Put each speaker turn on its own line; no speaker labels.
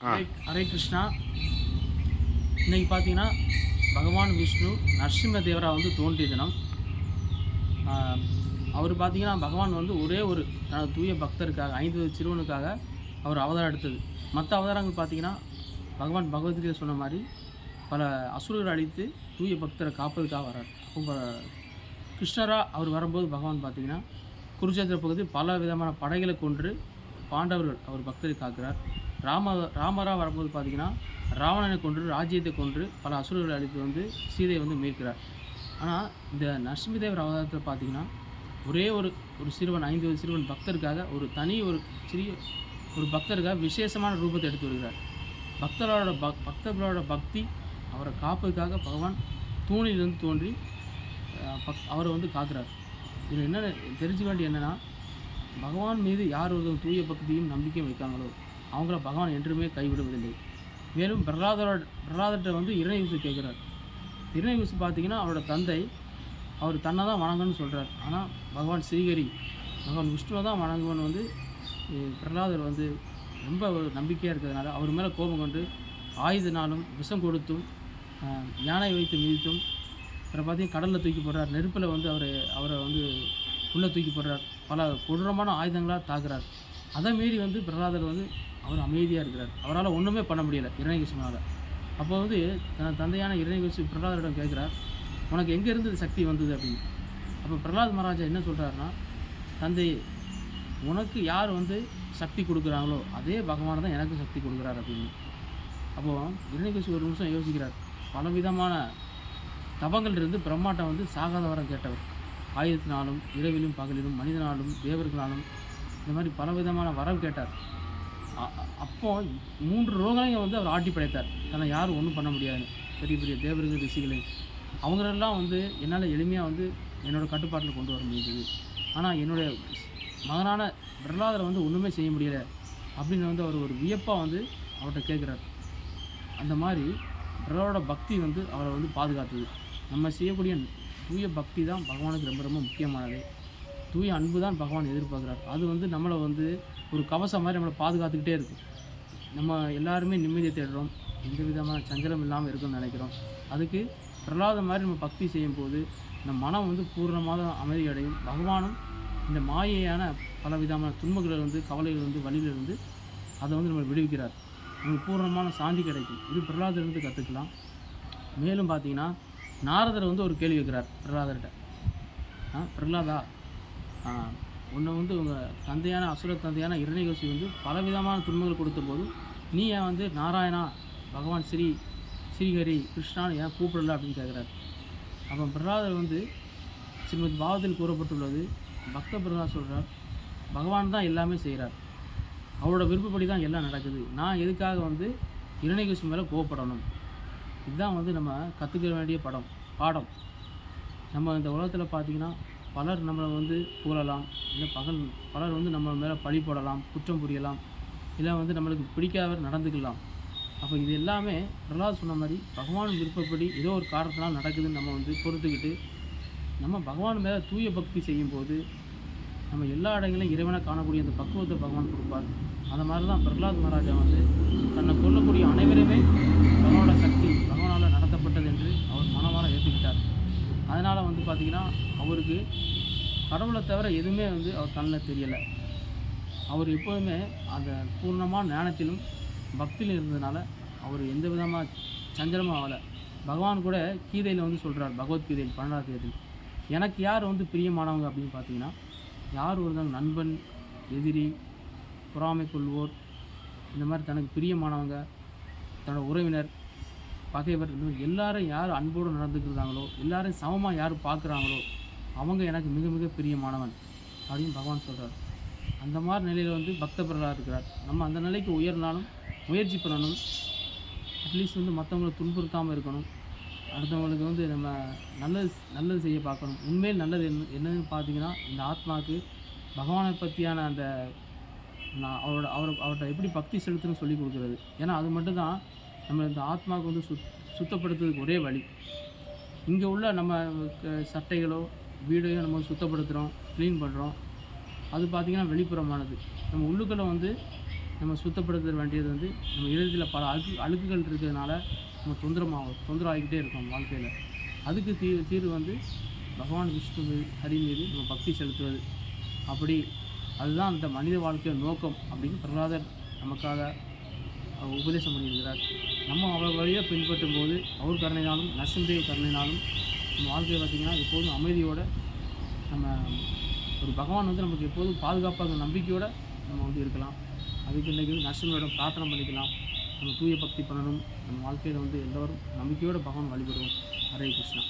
ஹரே கிருஷ்ணா. இன்னைக்கு பார்த்தீங்கன்னா பகவான் விஷ்ணு நரசிம்ம தேவரா வந்து தோன்றிய தினம். அவர் பார்த்தீங்கன்னா பகவான் வந்து ஒரே ஒரு தனது தூய பக்தருக்காக 5 சிறுவனுக்காக அவர் அவதாரம் எடுத்தது. மற்ற அவதாரங்கள் பார்த்தீங்கன்னா பகவான் பகவத்கீதை சொன்ன மாதிரி பல அசுரரை அழித்து தூய பக்தரை காப்பதுக்காக வர்றார். அப்போ கிருஷ்ணரா அவர் வரும்போது பகவான் பார்த்தீங்கன்னா குருச்சேத்திர பகுதி பல விதமான படைகளை கொன்று பாண்டவர்கள் அவர் பக்தரை காக்கிறார். ராமரா வரும்போது பார்த்தீங்கன்னா ராவணனை கொன்று ராஜ்யத்தை கொன்று பல அசுரர்களை அழித்து வந்து சீதையை வந்து மீட்கிறார். ஆனால் இந்த நரசிம்மதேவர் அவதாரத்தில் பார்த்தீங்கன்னா ஒரே ஒரு சிறுவன் 5 சிறுவன் பக்தருக்காக ஒரு சிறிய பக்தருக்காக விசேஷமான ரூபத்தை எடுத்து வருகிறார். பக்தர்களோட பக்தி அவரை காப்பதுக்காக பகவான் தூணிலிருந்து தோன்றி அவரை வந்து காக்கிறார். இதில் என்ன தெரிஞ்சுக்க வேண்டிய என்னென்னா, பகவான் மீது யார் ஒரு தூய பக்தியும் நம்பிக்கையும் வைக்காங்களோ அவங்கள பகவான் என்றுமே கைவிடுவதில்லை. மேலும் பிரகலாதர்கிட்ட வந்து இரணியகசு கேட்குறார். இரணியகசு பார்த்தீங்கன்னா அவரோட தந்தை அவர் தன்னை தான் வணங்கன்னு சொல்கிறார். ஆனால் பகவான் விஷ்ணுவை தான் வணங்குவன் வந்து பிரகலாதர் வந்து ரொம்ப ஒரு நம்பிக்கையாக இருக்கிறதுனால அவர் மேலே கோபம் கொண்டு ஆயுதனாலும் விஷம் கொடுத்தும் யானை வைத்து மிதித்தும் அப்புறம் பார்த்தீங்கன்னா கடலில் தூக்கி போடுறார். நெருப்பில் வந்து அவரை வந்து உள்ளே தூக்கி போடுறார். பல கொடூரமான ஆயுதங்களாக தாக்குறார். அதை மீறி வந்து பிரகலாதர் வந்து அவர் அமைதியாக இருக்கிறார். அவரால் ஒன்றுமே பண்ண முடியலை இரணியகசினால். அப்போ வந்து தன் தந்தையான இரணியகசி பிரகலாதரிடம் கேட்குறார், உனக்கு எங்கேருந்து சக்தி வந்தது அப்படின்னு. அப்போ பிரகலாத் மகாராஜா என்ன சொல்கிறாருன்னா, தந்தை உனக்கு யார் வந்து சக்தி கொடுக்குறாங்களோ அதே பகவான் தான் எனக்கு சக்தி கொடுக்குறார் அப்படின்னு. அப்போது இரணியகசி ஒரு நிமிஷம் யோசிக்கிறார். பலவிதமான தபங்கள் இருந்து பிரம்மாட்டம் வந்து சாகாத வரம் கேட்டவர். ஆயுதத்தினாலும் இரவிலும் பகலிலும் மனிதனாலும் தேவர்களாலும் இந்த மாதிரி பலவிதமான வரம் கேட்டார். அப்போது 3 ரோகங்களையும் வந்து அவர் ஆட்டி படைத்தார். தன்னை யாரும் ஒன்றும் பண்ண முடியாதுன்னு. பெரிய பெரிய தேவர்கள் ரிஷிகளை அவங்களெல்லாம் வந்து என்னால் எளிமையாக வந்து என்னோடய கட்டுப்பாட்டில் கொண்டு வர முடியுது. ஆனால் என்னுடைய மகனான பிரகலாதரை வந்து ஒன்றுமே செய்ய முடியலை அப்படின்னு வந்து அவர் ஒரு வியப்பாக வந்து அவர்கிட்ட கேட்குறார். அந்த மாதிரி பிரகலாதரோட பக்தி வந்து அவரை வந்து பாதுகாத்தது. நம்ம செய்யக்கூடிய தூய பக்தி தான் பகவானுக்கு ரொம்ப ரொம்ப முக்கியமானது. தூய அன்பு தான் பகவான் எதிர்பார்க்குறார். அது வந்து நம்மளை வந்து ஒரு கவசம் மாதிரி நம்மளை பாதுகாத்துக்கிட்டே இருக்கும். நம்ம எல்லாருமே நிம்மதியை தேடுறோம், எந்த விதமான சஞ்சலம் இல்லாமல் இருக்குன்னு நினைக்கிறோம். அதுக்கு பிரகலாத மாதிரி நம்ம பக்தி செய்யும்போது நம்ம மனம் வந்து பூர்ணமாக அமைதி அடையும். பகவானும் இந்த மாயையான பல விதமான துன்பங்கள் வந்து கவலைகள் வந்து வழியிலிருந்து அதை வந்து நம்ம விடுவிக்கிறார். நமக்கு பூர்ணமான சாந்தி கிடைக்கும். இது பிரகலாதர்லேருந்து கற்றுக்கலாம். மேலும் பார்த்தீங்கன்னா நாரதர் வந்து ஒரு கேள்வி கேட்குறார் பிரகலாதர்கிட்ட. பிரகலாதா, உன்னை வந்து உங்கள் தந்தையான அசுர தந்தையான இரணியகசி வந்து பலவிதமான துன்பங்கள் கொடுத்த போதும் நீ ஏன் வந்து நாராயணா, பகவான் ஸ்ரீஹரி, கிருஷ்ணான்னு ஏன் கூப்பிடல அப்படின்னு கேட்குறாரு. அப்போ பிரகலாதர் வந்து ஸ்ரீமத் பாகவத்தில் கூறப்பட்டுள்ளது, பக்த பிரகலாத் சொல்கிறார், பகவான் தான் எல்லாமே செய்கிறார், அவரோட விருப்பப்படி தான் எல்லாம் நடக்குது, நான் எதுக்காக வந்து இரணியகசி மேலே கோவப்படணும். இதுதான் வந்து நம்ம கற்றுக்க வேண்டிய பாடம். நம்ம இந்த உலகத்தில் பார்த்திங்கன்னா பலர் நம்மளை வந்து புகழலாம், இல்லை பலர் வந்து நம்ம மேலே பழி போடலாம், குற்றம் புரியலாம், இல்லை வந்து நம்மளுக்கு பிடிக்காதவர் நடந்துக்கலாம். அப்போ இது எல்லாமே பிரகலாத் சொன்ன மாதிரி பகவான் விருப்பப்படி ஏதோ ஒரு காரணத்தினால் நடக்குதுன்னு நம்ம வந்து பொறுத்துக்கிட்டு நம்ம பகவான் மேலே தூய பக்தி செய்யும்போது நம்ம எல்லா இடங்களையும் இறைவனை காணக்கூடிய அந்த பக்குவத்தை பகவான் கொடுப்பார். அந்த மாதிரி தான் பிரகலாத் மகாராஜா வந்து தன்னை கொல்லக்கூடிய அனைவருமே பகவானோட சக்தி பகவானால் நடத்தப்பட்டது என்று அவர் மனமாற ஏற்றுக்கிட்டார். அதனால் வந்து பார்த்திங்கன்னா அவருக்கு கடவுளை தவிர எதுவுமே வந்து அவர் கண்ணில் தெரியலை. அவர் எப்போதுமே அந்த பூர்ணமான ஞானத்திலும் பக்தியிலும் இருந்ததுனால அவர் எந்த விதமாக சஞ்சலமும் ஆகலை. பகவான் கூட கீதையில் வந்து சொல்கிறார், பகவத்கீதையில் 12ஆம் அத்தியாயத்தில், எனக்கு யார் வந்து பிரியமானவங்க அப்படின்னு பார்த்தீங்கன்னா, யார் ஒருத்தவங்க நண்பன், எதிரி, பொறாமை கொள்வோர், இந்த மாதிரி தனக்கு பிரியமானவங்க, தன்னோட உறவினர், பகைவர், இந்த மாதிரி எல்லாரும் யார் அன்போடு நடந்துக்கிறாங்களோ, எல்லாரும் சமமாக யார் பார்க்குறாங்களோ அவங்க எனக்கு மிக மிக பிரியமானவன் அப்படின்னு பகவான் சொல்கிறார். அந்த மாதிரி நிலையில் வந்து பக்த பிரகலாதர் இருக்கிறார். நம்ம அந்த நிலைக்கு உயர்ந்தாலும் முயற்சி பண்ணணும். அட்லீஸ்ட் வந்து மற்றவங்களை துன்புறுத்தாமல் இருக்கணும். அடுத்தவங்களுக்கு வந்து நம்ம நல்லது செய்ய பார்க்கணும். உண்மையில் நல்லது என்னன்னு பார்த்தீங்கன்னா, இந்த ஆத்மாவுக்கு பகவானை பற்றியான அந்த அவர்கிட்ட எப்படி பக்தி செலுத்துன்னு சொல்லி கொடுக்குறது. ஏன்னா அது மட்டும்தான் நம்ம இந்த ஆத்மாவுக்கு வந்து சுத்தப்படுத்துறதுக்கு ஒரே வழி. இங்கே உள்ள நம்ம சட்டைகளோ வீடையோ நம்ம சுத்தப்படுத்துகிறோம், க்ளீன் பண்ணுறோம், அது பார்த்திங்கன்னா வெளிப்புறமானது. நம்ம உள்ளுக்குள்ளே வந்து நம்ம சுத்தப்படுத்த வேண்டியது வந்து நம்ம இதயத்தில் பல அழுக்குகள் இருக்கிறதுனால நம்ம தொந்தரவாகிக்கிட்டே இருக்கோம் வாழ்க்கையில். அதுக்கு தீர்வு வந்து பகவான் விஷ்ணு மீது, ஹரி மீது நம்ம பக்தி செலுத்துவது. அப்படி அதுதான் அந்த மனித வாழ்க்கையின் நோக்கம் அப்படின்னு பிரகலாதர் நமக்காக உபதேசம் பண்ணியிருக்கிறார். நம்ம அவர் வழியாக பின்பற்றும் போது அவர் கருணையினாலும் நரசிம்மதேவ் கருணையினாலும் நம்ம வாழ்க்கையை பார்த்திங்கன்னா எப்போதும் அமைதியோடு நம்ம ஒரு பகவான் வந்து நமக்கு எப்போதும் பாதுகாப்பாக நம்பிக்கையோடு நம்ம வந்து இருக்கலாம். அதுக்கு இன்றைக்கி நரசிம்மரிடம் பிரார்த்தனை பண்ணிக்கலாம். நம்ம தூய பக்தி பண்ணணும். நம்ம வாழ்க்கையில் வந்து எல்லோரும் நம்பிக்கையோடு பகவான் வழிபடுவோம். ஹரே கிருஷ்ணா.